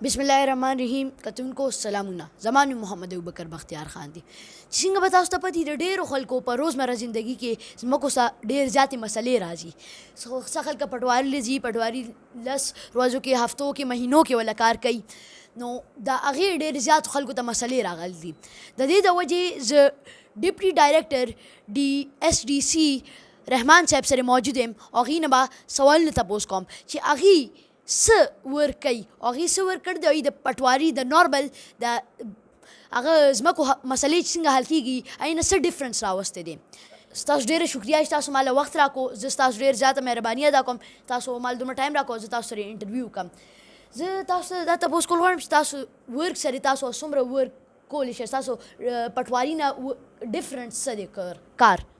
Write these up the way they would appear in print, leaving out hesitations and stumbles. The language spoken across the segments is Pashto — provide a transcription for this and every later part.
بسم الله الرحمن الرحیم. کتونکو سلامونه. زما نوم محمد ابوبکر بختیار خان دی. چې څنګه به تاسو ته پته د ډېرو خلکو په روزمره زندګي کې ځمکو سره ډېر زیاتې مسلې راځي. څه خلک پټواري له ځي، پټواري 10 ورځو کې، هفتو کې، مهینو کې ولا کار کوي. نو د هغې ډېر زیاتو خلکو ته مسلې راغلي دي. د دې د وجې زه ډیپټي ډایرکټر ډي اس ډي سي رحمان صاحب سره موجود یم او هغې نه به سوالونه تپوس کوم چې هغې څه ورکوي او هغې څه ورکړي دي او د پټواري د نارمل د هغه ځمکو مسلې چې څنګه حل کېږي هغې نه څه ډفرنس راوستی دی. ستاسو ډېره شکریه چې تاسو ماله وخت راکړو. زه ستاسو ډېر زیاته مهرباني ادا کوم. تاسو مال دومره ټایم راکړو زه تاسو سره انټرویو وکړم. زه تاسو ته دا تپوس کول غواړم چې تاسو ورک سره تاسو څومره ورک کولی شئ، ستاسو پټواري نه ډفرنس څه دی کار؟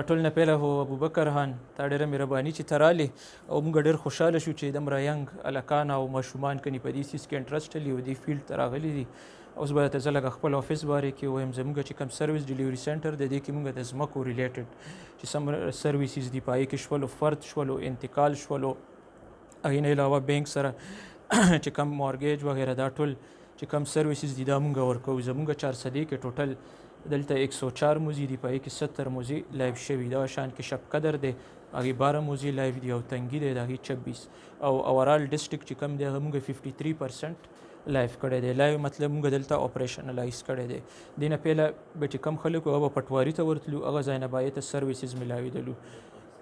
ټول نه پیله هو ابوبکر خان تا ډېره مهرباني چې ته رالې او موږ ډېر خوشحاله شو چې دومره ینګ هلکان او ماشومان کنې په دې څیز کې انټرسټ لري او دې فیلډ ته راغلي دي. اوس به درته زه لږ خپل آفس بارې کې ووایم. زموږ چې کوم سروس ډیلیوري سینټر دی دې کې موږ د ځمکو ریلیټډ چې سم سرویسز دي په هغې کې شولو، فرد شولو، انتقال شولو، هغې نه علاوه بینک سره چې کم مارګیج وغیره دا ټول چې کم سرویسز دي دا موږ ورکوو. زموږ 400 کې ټوټل دلته 104 موزې دي، په هغې کې 70 موزې لایف شوي. دا شان کې شب قدر دی هغې 12 موزې لایف دي او تنګي دی د هغې 26 او اوورال ډسټرکټ چې کم دی هغه موږ 53% لایف کړی دی. لایف مطلب موږ دلته اپریشنلایز کړی دی. دې نه پیله به چې کم خلک هغه به پټواري ته ورتلو، هغه ځای نه به هغې ته سرویسز میلاوېدلو.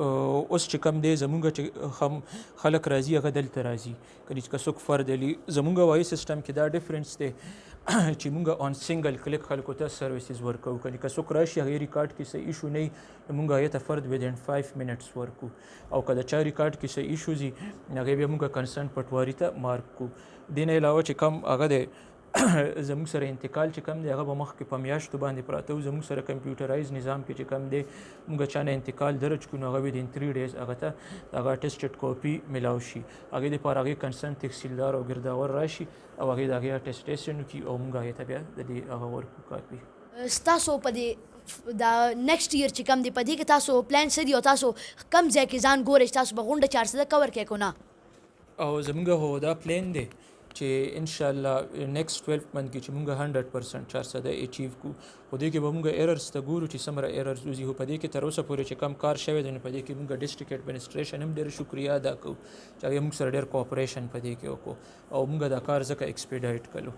اوس چې کم دی زمونږ چې هم خلک راځي هغه دلته راځي. که څوک فرد لي زمونږ وایي سیسټم کې دا ډفرنس دی چې مونږ آن سنګل کلیک خلکو ته سرویسز ورکوو. که څوک راشي هغې ریکارډ کې څه ایشو نه وي نو مونږ هغې ته فرد ودین 5 منټس ورکو، او که د چا ریکارډ کې څه ایشوز وي هغې بیا مونږ کنسرن پټواري ته مارک کړو. دې نه علاوه چې کم هغه دی زموږ سره انتقال چې کم دی هغه به مخکې په میاشتو باندې پراته وو. زموږ سره کمپیوټرایز نظام کې چې کم دی موږ چا نه انتقال درج کړو نو هغه ودین 3 ډیز هغه ته هغه اټسټډ کاپي میلاو شي. هغې دپاره هغې کنسرن تحصیلدار او ګرداور راشي او هغې د هغې اټسټیشن وکړي او موږ هغې ته بیا د دې هغه ورکړو کاپي. ستاسو په دې دا نیکسټ ایئر چې کم دی په دې کې تاسو پلان څه دي او تاسو کم ځای کې ځان ګورئ چې تاسو به غونډه 400 کور کړئ که نه؟ او زموږ هو دا پلان دی چې انشاءالله نیکسټ 12 منت کې چې موږ 100% 400 اچیو کړو. خو دې کې به موږ ایررز ته ګورو چې څومره ایررز وځي. خو په دې کې تر اوسه پورې چې کم کار شوی دی نو په دې کې موږ ډسټرکټ ایډمنسټریشن هم ډېره شکریه ادا کوو چې هغې موږ سره ډېر کوآپریشن په دې کې وکړو او موږ دا کار ځکه ایکسپیډایټ کړو.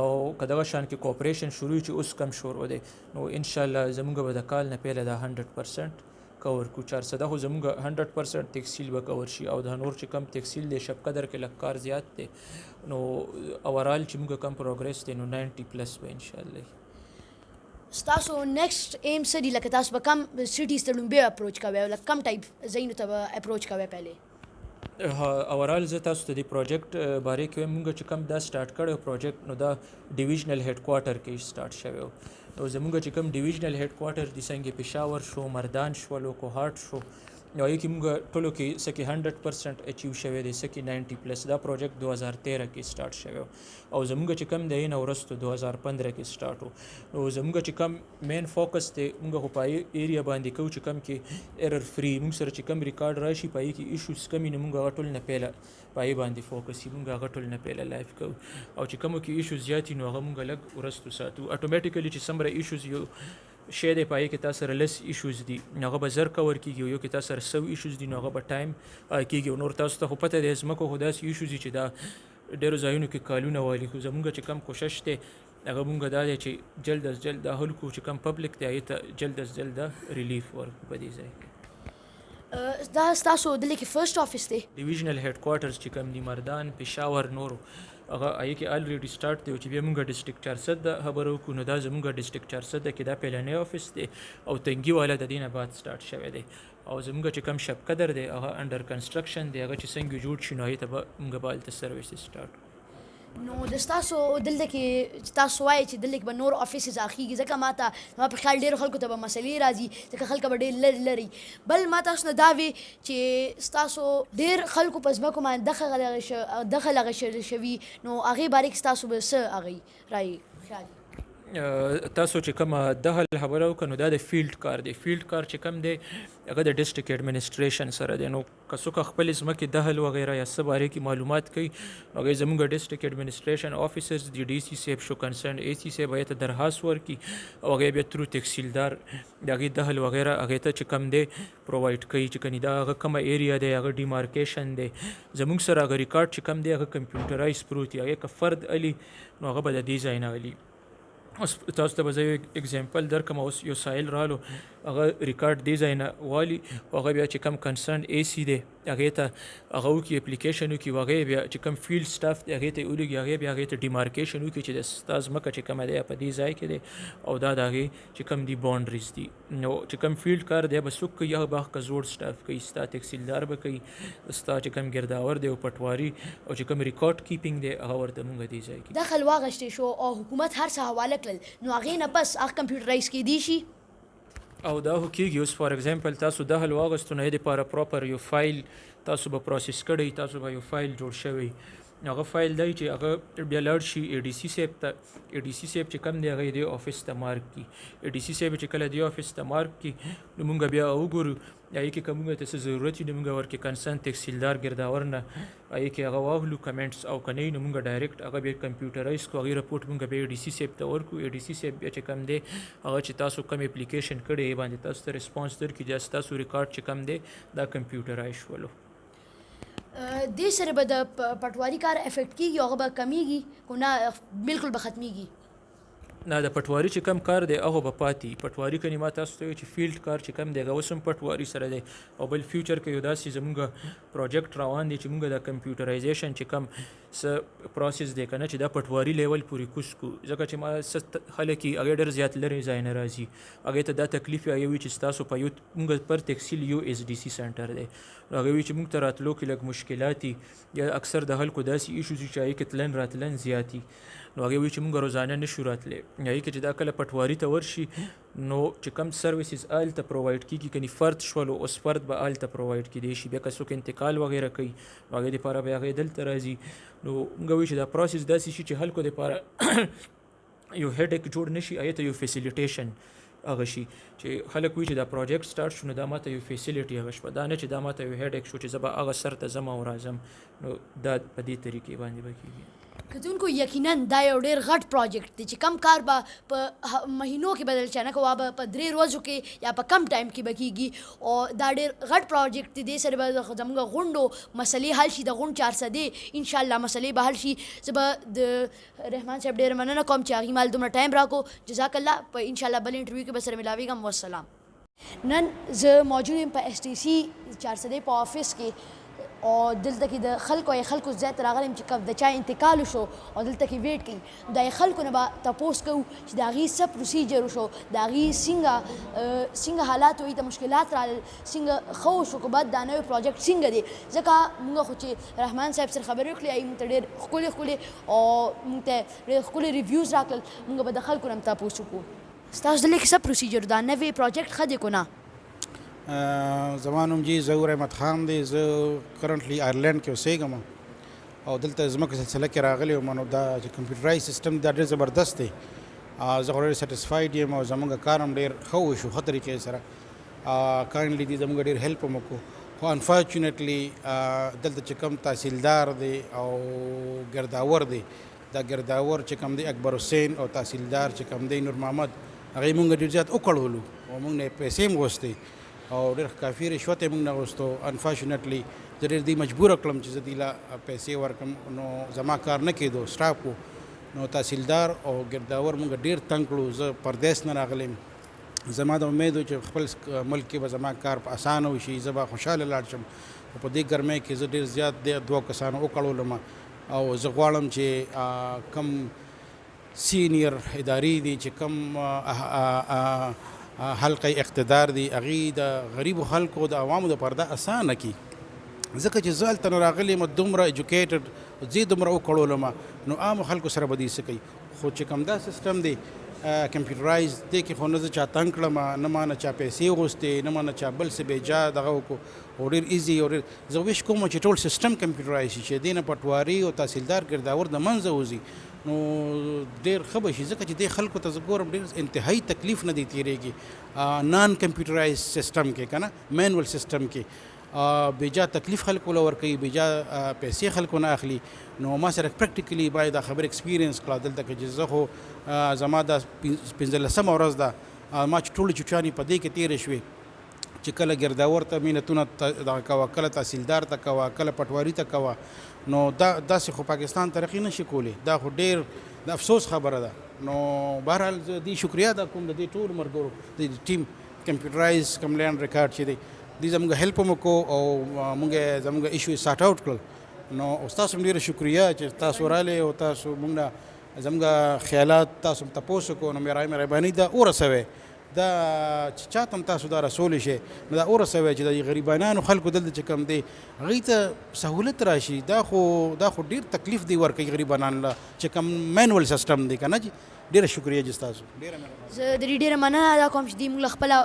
او که دغه شان کې کوآپریشن شروع چې اوس کم شروع دی نو انشاءالله زموږ به د کال نه پیله دا 100% کور کو 400 خو زموږ 100% تکسیل به کور شي او د نور چې کم تکسیل دی شب قدر کې لږ کار زیات دی نو اوورال چې موږ کم پروګرس دی نو 90 پلس به انشاءالله. ستاسو نیکسټ ایم څه دي؟ لکه تاسو به کم سټیز ته لومبی اپروچ کوئ او لکه کم ټایپ ځایونو ته به اپروچ کوئ پهلې؟ اوورال زه تاسو ته د پروجیکټ باره کې وایم. موږ چې کم دا سټارټ کړی پروجیکټ نو دا ډیویژنل هیډ کوارټر کې سټارټ شوی و. نو زموږ چې کوم ډیویژنل هیډ کوارټر د څنګه پېښور شو، مردان شولو، کوهاټ شو، نو هغې کې موږ ټولو کې څه کې 100% اچیو شوی دی، څه کې 90 پلس. دا پروجیکټ 2013 کې سټارټ شوی او زموږ چې کم دی نه وروسته 2015 کې سټارټ و. نو زموږ چې کم مین فوکس دی موږ خو په ایریا باندې کوو چې کم کې ایرر فری موږ سره چې کم ریکارډ راشي په هغې کې ایشوز کم وي نو موږ هغه ټول نه پیله په هغې باندې فوکس وي، موږ هغه ټول نه پیله لایف کوو. او چې کومو کې ایشوز زیات وي نو هغه موږ لږ وروستو ساتو. اټومیټیکلي چې څومره ایشوز یو شی دی په هغې کې تا سره لس ایشوز دي نو هغه به زر کور کېږي او یو کې تا سره 100 ایشوز دي نو هغه به ټایم کېږي. او نور تاسو ته خو پته دی ځمکو خو داسې ایشوز دي چې دا ډېرو ځایونو کې کالونه والي. خو زموږ چې کم کوشش دی هغه موږ دا دی چې جلد از جلد دا حل کړو چې کم پبلک دی هغې ته جلد از جلد دا ریلیف ورکړو په دې ځای کې. دا ستاسو دلته کې فرسټ آفس دی؟ ډیویژنل هیډ کوارټرز چې کم دي مردان، پېښور، نورو هغه هغې کې الریډي سټارټ دی چې بیا موږ ډسټرکټ 400 خبره وکړو نو دا زموږ ډسټرکټ 400 کې دا پیلنی آفس دی او تنګي والا د دې نه بعد سټارټ شوی دی. او زموږ چې کم شب قدر دی هغه انډر کنسټرکشن دی، هغه چې څنګه جوړ شي نو هغې ته به موږ به هلته سروسز سټارټ کړو. نو د ستاسو دلته کې چې تاسو وایئ چې دلته کې به نور آفیسز اخیږي ځکه ما ته زما په خیال ډېرو خلکو ته به مسلې راځي ځکه خلک به ډېر لرې لرې. بل ما تاسو نه دا وی چې ستاسو ډېر خلکو په ځمکو باندې دخل هغه شوي نو هغې باره کې ستاسو به څه هغې رایې خیال؟ تاسو چې کومه دغه خبره وکړه نو دا د فیلډ کار دی. فیلډ کار چې کوم دی هغه د ډسټرکټ ایډمنسټریشن سره دی. نو که څوک خپل ځمکې دهل وغیره یا څه باره کې معلومات کوي هغه زموږ ډسټرکټ ایډمنسټریشن افیسرز د ډي سی صاحب شو کنسرن اے سی صاحب هغې ته درخواست ورکړي او هغه بیا ترو تحصیلدار د هغې دهل وغیره هغې ته چې کوم دی پرووایډ کوي چې کني دا هغه کومه ایریا دی هغه ډیمارکیشن دی. زموږ سره هغه ریکارډ چې کوم دی هغه کمپیوټرایز پروت دی. هغې که فرد علي نو هغه به د دې ځای نه علي. اوس تاسو ته به زه یو اګزامپل درکړم. اوس یو سایل رالو هغه ریکارډ دې ځای نه والي او هغه بیا چې کوم کنسرن اے سی دی هغې ته هغه وکړي اپلیکیشن وکړي او هغې بیا چې کوم فیلډ سټاف دی هغې ته یې ولېږي هغې بیا هغې ته ډیمارکیشن وکړي چې د ستا ځمکه چې کومه دی په دې ځای کې دی او دا د هغې چې کوم دي باونډریز دي. نو چې کوم فیلډ کار دی به څوک کوي هغه به که زوړ سټاف کوي. ستا تحصیلدار به کوي، ستا چې کوم ګرداور دی او پټواري او چې کوم ریکارډ کیپینګ دی هغه ورته مونږ دې ځای کې دخل واغشتی شو او حکومت هر څه حواله کړل نو هغې نه پس هغه کمپیوټرایز کیدی شي او دا هو کېږي. اوس فار ایگزامپل تاسو دهل واغستو نو یې دپاره پراپر یو فایل تاسو به پروسس کړئ، تاسو به یو فایل جوړ شوی. هغه فایل دی چې هغه بیا لاړ شي اے ډي سی صاحب ته. اے ډي سی صاحب چې کوم دی هغه یې د افس ته مارک کړي. اے ډي سی صاحب چې کله د افس ته مارک کړي نو مونږ بیا وګورو هغې کې که مونږ ته څه ضرورت وي نو مونږ ورکې کنسرن تحصیلدار ګرداور نه هغې کې هغه واخلو کمنټس او که نه وي نو مونږ ډایرکټ هغه بیا کمپیوټرایز کړو. هغې رپورټ مونږ بیا اے ډي سی صاحب ته ورکړو. اے ډي سی صاحب بیا چې کوم دی هغه چې تاسو کوم اپلیکیشن کړی یې باندې تاسو ته ریسپانس درکړي دا ستاسو ریکارډ چې کوم دی دا کمپیوټرایز شولو. دې سره به د پټواري کار افیکټ کیږي هغه به کمیږي که نه بالکل به ختمیږي؟ نه د پټواري چې کم کار دی هغه به پاتې. پټواري کني ما تاسو ته وایي چې فیلډ کار چې کم دی هغه اوس هم پټواري سره دی او بل فیوچر کې یو داسې زموږ پروجیکټ روان دی چې موږ د کمپیوټرایزیشن چې کم څه پروسس دی که نه چې دا پټواري لیول پورې کوز کړو. ځکه چې ما څه خلک یې هغې ډېر زیات لرې ځای نه راځي هغې ته دا تکلیف یې وي چې ستاسو په یو موږ پر تحصیل یو ایس ډي سی سنټر دی نو هغې وي چې موږ ته راتلو کې لږ مشکلات دي یا اکثر د خلکو داسې ایشوز وي چې هغې کې تلن راتلن زیات دي نو هغې وایي چې موږ روزانه نشو راتلی. هغې کې چې دا کله پټواري ته ورشي نو چې کوم سروسز هلته پرووایډ کېږي کني فرد شولو اوس فرد به هلته پرووایډ کېدی شي. بیا که څوک انتقال وغیره کوي نو هغې دپاره به هغې دلته راځي. نو موږ وایو چې دا پروسس داسې شي چې خلکو دپاره یو هیډیک جوړ نه شي هغې ته یو فیسیلیټیشن هغه شي چې خلک وایي چې دا پروجیکټ سټارټ شو نو دا ماته یو فیسیلیټي هغه شوه، دا نه چې دا ماته یو هیډیک شو چې زه به هغه سر ته ځم او راځم. نو دا په دې طریقې باندې به کېږي. کتونکو یقینا دا یو ډېر غټ پروجیکټ دی چې کم کار به په مهینو کې بدل چانه کوه به په 3 ورځو کې یا په کم ټایم کې به کېږي او دا ډېر غټ پروجیکټ دی. دې سره به زموږ غونډو مسلې حل شي. د غونډ 400 انشاءالله مسلې به حل شي. زه به د رحمان صاحب ډېره مننه کوم چې هغې مال دومره ټایم راکړو. جزاک الله. په انشاءالله بل انټرویو کې به سره ملاویږم. والسلام. نن زه موجود یم په ایس ټي سی 400 په آفس کې او دلته کې د خلکو ځای ته راغلی یم چې د چا انتقال وشو او دلته کې ویټ کوي. د خلکو نه به تپوس کوو چې د هغې څه پروسیجر وشو، د هغې څنګه حالات وي، ته مشکلات راغلل، څنګه ښه وشو، که بد دا نوی پروجیکټ څنګه دی. ځکه موږ خو چې رحمان صاحب سره خبرې وکړې هغې موږ ته ډېر ښکلې او موږ ته ډېر ښکلې ریویوز راکړل. موږ به د خلکو نه هم تپوس وکړو ستاسو دلته کې څه پروسیجر دا نوی پروجیکټ ښه دی که نه؟ زما نوم جی ظهور احمد خان دی. زه کرنټلی آیرلینډ کې اوسېږم او دلته ځمکې سلسله کې راغلی یم. نو دا چې کمپیوټرایز سیسټم دا ډېر زبردست دی. زه خو ډېر سیټسفاید یم او زموږ کار هم ډېر ښه وشو ښه طریقې سره. کارنټلی دي زموږ ډېر هیلپ هم وکړو. خو انفارچونیټلی دلته چې کوم تحصیلدار دی او ګرداور دی دا ګرداور چې کوم دی اکبر حسین او تحصیلدار چې کوم دی نور محمد هغې موږ ډېر زیات وکړولو او موږ نه پیسې هم غوښتې او ډېر کافي رشوت یې موږ نه غوښتو. انفارچونیټلی زه ډېر دوی مجبوره کړم چې زه دوی له پیسې ورکړم نو زما کار نه کېدو سټاف و. نو تحصیلدار او ګرداور موږ ډېر تنګ کړو. زه پردیس نه راغلی یم. زما د امید و چې خپل ملک کې به زما کار په اسانه وشي، زه به خوشحاله لاړ شم. خو په دې ګرمۍ کې زه ډېر زیات 2 کسانو وکړولم او زه غواړم چې کم سینیر ادارې دي چې کم حلقه اقتدار دی هغې د غریبو خلکو د عوامو دپاره دا اسانه کړي. ځکه چې زه هلته نه راغلی یم دومره ایجوکیټډ زه دومره وکړولم نو عامو خلکو سره به دوی څه کوي. خو چې کوم دا سیسټم دی کمپیوټرایز دی کې خو نه زه چا تنګ کړم نه ما نه چا پیسې غوښتې نه ما نه چا بل څه بېجا دغه وکړو او ډېر ایزي او ډېر زه ویش کوم چې ټول سیسټم کمپیوټرایز شي چې دې نه پټواري او تحصیلدار ګرداور د منځه وځي نو ډېر ښه به شي ځکه چې دې خلکو ته زه ګورم ډېر انتهایي تکلیف نه دی تېرېږي نان کمپیوټرایز سیسټم کې که نه مینول سیسټم کې بیجا تکلیف خلکو له ورکوي بیجا پیسې خلکو نه اخلي نو ما سره پریکټیکلی باید دا خبر ایکسپیرینس کړه دلته کې چې زه خو زما دا 15مه ورځ ده ما چې ټولې چوچانې په دې کې تېرې شوې چې کله ګرداور ته مینتونه دغه کوه کله تحصیلدار ته کوه کله پټواري ته کوه نو داسې خو پاکستان ترقي نشي کولی دا خو ډېر د افسوس خبره ده نو بهرحال زه دې شکریا ادا کوم د دې ټول ملګرو د ټیم کمپیوټرایز کم لینډ ریکارډ چې دی دې زموږ هیلپ هم وکړو او موږ زموږ ایشو سارټ آوټ کړل نو ستاسو هم ډېره شکریا چې تاسو راغلې او تاسو موږ نه زموږ خیالات تاسو هم تپوس وکړو نو مهرباني ده ورسوئ دا چې چاته هم تاسو دا رسولی شئ نو دا ورسوئ چې د غریبانانو خلکو دلته چې کوم دی هغوی ته سهولت راشي دا خو ډېر تکلیف دی ورکوي غریبانانو له چې کوم مینول سیسټم دی که نه ډېره شکریا جي ستاسو زه د دې ډېره مننه ادا کوم چې دوی موږ له خپله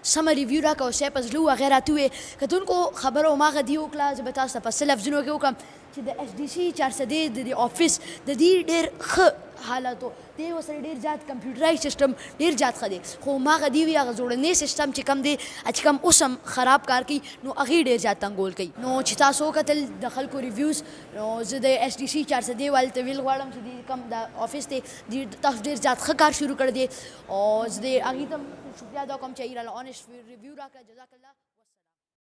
سمه ریویو راکړه او صحیح په زړه وهغې راته وویې کتونکو خبره هماغه دې وکړه زه به تاسو ته په څه لفظونو کې وکړم چې د ایچ ډي سي 403 د دې آفس د دې ډېر ښه حالت و دی ورسره ډېر زیات کمپیوټرایز سیسټم ډېر زیات ښه دی خو هماغه دې وي هغه زوړنی سیسټم چې کوم دی چې کوم اوس هم خراب کار کوي نو هغې ډېر زیات تنګول کوي نو چې تاسو وکتل د خلکو ریویوز نو زه د ایچ ډي سي 403 والو ته ویل غواړم چې د کوم د آفس دی تاسو ډېر زیات ښه کار شروع کړی دی او زه د هغې ته شکریه ادا کوم چې راله آنیسټ ریویو راکړه جزاک الله